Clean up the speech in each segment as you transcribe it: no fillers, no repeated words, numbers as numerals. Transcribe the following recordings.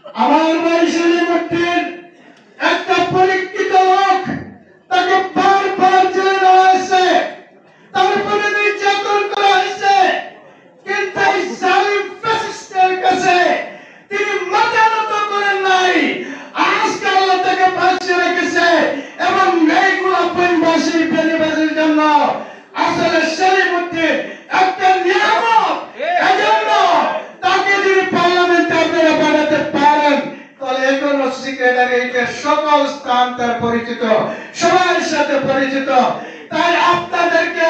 আমার ভাই সেলিমউদ্দিন একটা পরীক্ষিত লোক, তাকে বারবার জেলে দেওয়া হয়েছে, তারপরে নির্যাতন করা হয়েছে, কিন্তু এই জালিম ফ্যাসিস্টের কাছে তিনি মাথা নত করেন নাই। আজকে আল্লাহ তাকে বাঁচিয়ে রেখেছে এবং এইগুলা পরিবাসী বেনিবাসীর জন্য আসলে সেলিমউদ্দিন একটা নিয়ামত। এজন্য তাকে যদি পার্লামেন্টে আপনারা পাঠাতে পারেন তাহলে এখন সেক্রেটারিয়েটের সকল স্থান তার পরিচিত, সবার সাথে পরিচিত। তাই আপনাদেরকে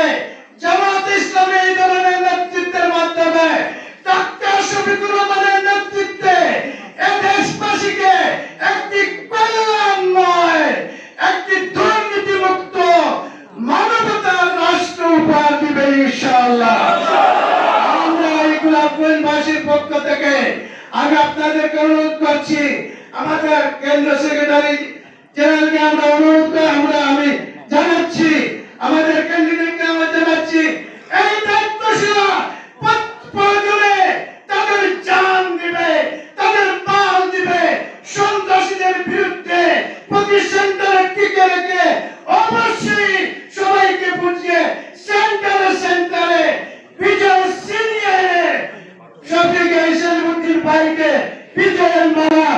জামাত ইসলামী এই ধরনের নেতৃত্বের মাধ্যমে ডাক্তার শফিকুর রহমানের নেতৃত্বে এ দেশবাসীকে একটি কল্যাণময়, একটি দুর্নীতিমুক্ত মানবতার রাষ্ট্র উপহার দিবে ইনশাআল্লাহ। আমরা এই গোলাপগঞ্জবাসীর পক্ষ থেকে আমি আপনাদেরকে অনুরোধ করছি, আমাদের কেন্দ্র সেক্রেটারি জেনারেলকে আমরা অনুরোধ আমি জানাচ্ছি, আমাদের ক্যান্ডিডেটকে আমরা জানাচ্ছি, এই দায়িত্বশীলা প্রয়োজনে তাদের জান দিবে, তাদের মাল দিবে, সন্ত্রাসীদের বিরুদ্ধে প্রতি সেন্টারে টিকে রেখে অবশ্যই সবাইকে বুঝিয়ে সেন্টারে সেন্টারে বিজয় সিনিয়রের শফিক সেলিমউদ্দিন ভাইকে বিজয়ের মালা